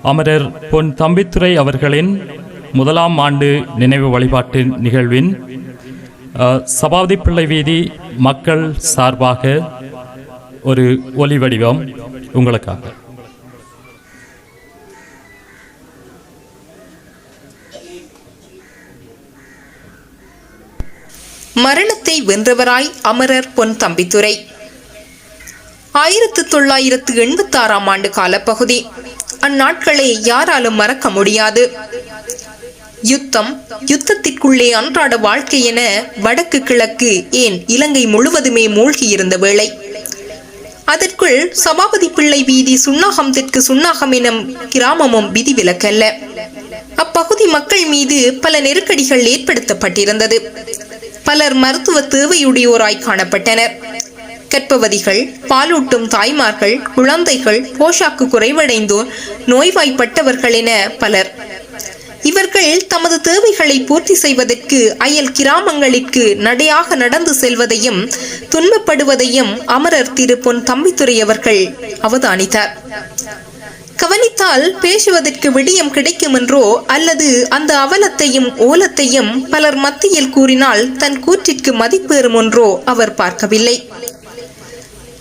அமரர் பொன் தம்பித்துரை அவர்களின் முதலாம் ஆண்டு நினைவு வழிபாட்டு நிகழ்வின் சபாபதி பிள்ளை வீதி மக்கள் சார்பாக ஒரு ஒலி வடிவம் உங்களுக்காக. மரணத்தை வென்றவராய் அமரர் பொன் தம்பித்துரை. 1986 ஆண்டு காலப்பகுதி. அந்நாட்களை யாராலும் மறக்க முடியாது. யுத்தத்திற்குள்ளே அன்றாட வாழ்க்கை என வடக்கு கிழக்கு ஏன் இலங்கை முழுவதுமே மூழ்கியிருந்த வேளை. அதற்குள் சபாபதி பிள்ளை வீதி சுன்னாகம் தெற்கு சுன்னாகம் எனும் கிராமமும் விதிவிலக்கல்ல. அப்பகுதி மக்கள் மீது பல நெருக்கடிகள் ஏற்படுத்தப்பட்டிருந்தது. பலர் மருத்துவ தேவையுடையோராய் காணப்பட்டனர். கர்ப்பவதிகள், பாலூட்டும் தாய்மார்கள், குழந்தைகள், போஷாக்கு குறைவடைந்தோர், நோய்வாய்ப்பட்டவர்கள் என பலர். இவர்கள் தமது தேவைகளை பூர்த்தி செய்வதற்கு அயல் கிராமங்களுக்கு நடையாக நடந்து செல்வதையும் துன்பப்படுவதையும் அமரர் திரு பொன் தம்பித்துரை அவர்கள் அவதானித்தார். கவனித்தால் பேசுவதற்கு விடியம் கிடைக்கும் என்றோ அல்லது அந்த அவலத்தையும் ஓலத்தையும் பலர் மத்தியில் கூறினால் தன் கூற்றிற்கு மதிப்பேறும் என்றோ அவர் பார்க்கவில்லை.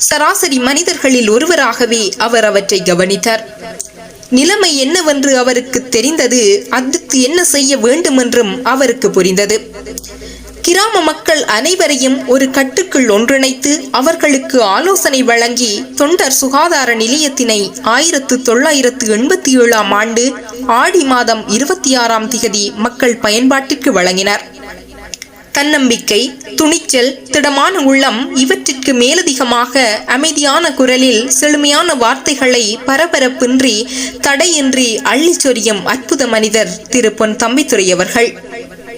சராசரி மனிதர்களில் ஒருவராகவே அவர் அவற்றை கவனித்தார். நிலைமை என்னவென்று அவருக்கு தெரிந்தது. அடுத்து என்ன செய்ய வேண்டும் என்றும் அவருக்கு புரிந்தது. கிராம மக்கள் அனைவரையும் ஒரு கட்டுக்குள் ஒன்றிணைத்து அவர்களுக்கு ஆலோசனை வழங்கி தொண்டர் சுகாதார நிலையத்தினை 1987 ஆண்டு ஆடி மாதம் 26 மக்கள் பயன்பாட்டிற்கு வழங்கினார். தன்னம்பிக்கை, துணிச்சல், திடமான உள்ளம் இவற்றிற்கு மேலதிகமாக அமைதியான குரலில் செழுமையான வார்த்தைகளை பரபரப்பின்றி தடையின்றி அள்ளி சொரியும் அற்புத மனிதர் திரு பொன் தம்பித்துரை அவர்கள்.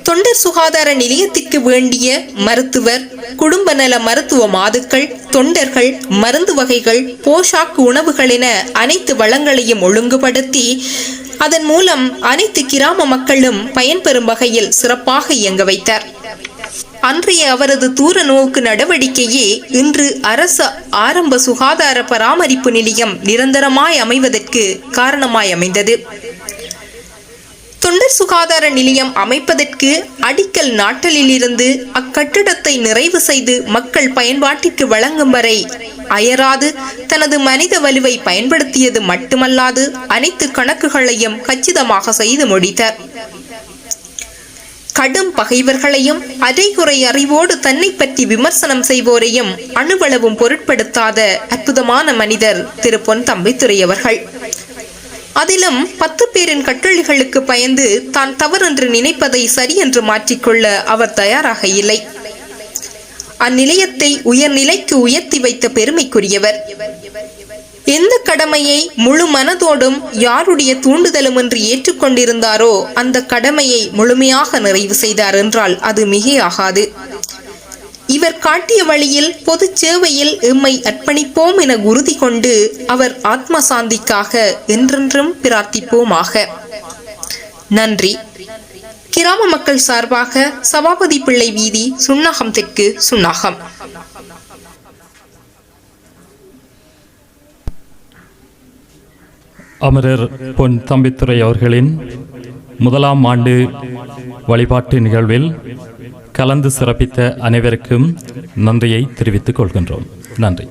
தொண்டர் சுகாதார நிலையத்திற்கு வேண்டிய மருத்துவர், குடும்ப நல மருத்துவ மாதுக்கள், தொண்டர்கள், மருந்து வகைகள், போஷாக்கு உணவுகள் என அனைத்து வளங்களையும் ஒழுங்குபடுத்தி அதன் மூலம் அனைத்து கிராம மக்களும் பயன்பெறும் வகையில் சிறப்பாக இயங்க வைத்தார். அன்றைய அவரது தூர நோக்கு நடவடிக்கையே இன்று அரசு ஆரம்ப சுகாதார பராமரிப்பு நிலையம் நிரந்தரமாய் அமைவதற்கு காரணமாய் அமைந்தது. தொண்டர் சுகாதார நிலையம் அமைப்பதற்கு அடிக்கல் நாட்டலில் இருந்து அக்கட்டிடத்தை நிறைவு செய்து மக்கள் பயன்பாட்டிற்கு வழங்கும் வரை அயராது தனது மனித வலுவை பயன்படுத்தியது மட்டுமல்லாது அனைத்து கணக்குகளையும் கச்சிதமாக செய்து முடித்தார். கடும் பகைவர்களையும் அரைகுறை அறிவோடு தன்னை பற்றி விமர்சனம் செய்வோரையும் அணுவளவும் பொருட்படுத்தாத அற்புதமான மனிதர் திரு பொன் தம்பித்துரை அவர்கள். அதிலும் 10 பேரின் கட்டளைகளுக்கு பயந்து தான் தவறென்று நினைப்பதை சரி என்று மாற்றிக்கொள்ள அவர் தயாராக இல்லை. அந்நிலையத்தை உயர்நிலைக்கு உயர்த்தி வைத்த பெருமைக்குரியவர். எந்த கடமையை முழு மனதோடும் யாருடைய தூண்டுதலும் என்று ஏற்றுக்கொண்டிருந்தாரோ அந்த கடமையை முழுமையாக நிறைவு செய்தார் என்றால் அது மிகையாகாது. இவர் காட்டிய வழியில் பொது சேவையில் எம்மை அர்ப்பணிப்போம் என உறுதி கொண்டு அவர் ஆத்ம சாந்திக்காக என்றென்றும் பிரார்த்திப்போமாக. நன்றி. கிராம மக்கள் சார்பாக சபாபதி பிள்ளை வீதி சுன்னாகம் தெற்கு சுன்னாகம். அமரர் பொன் தம்பித்துரை அவர்களின் முதலாம் ஆண்டு வழிபாட்டு நிகழ்வில் கலந்து சிறப்பித்த அனைவருக்கும் நன்றியை தெரிவித்துக் கொள்கின்றோம். நன்றி.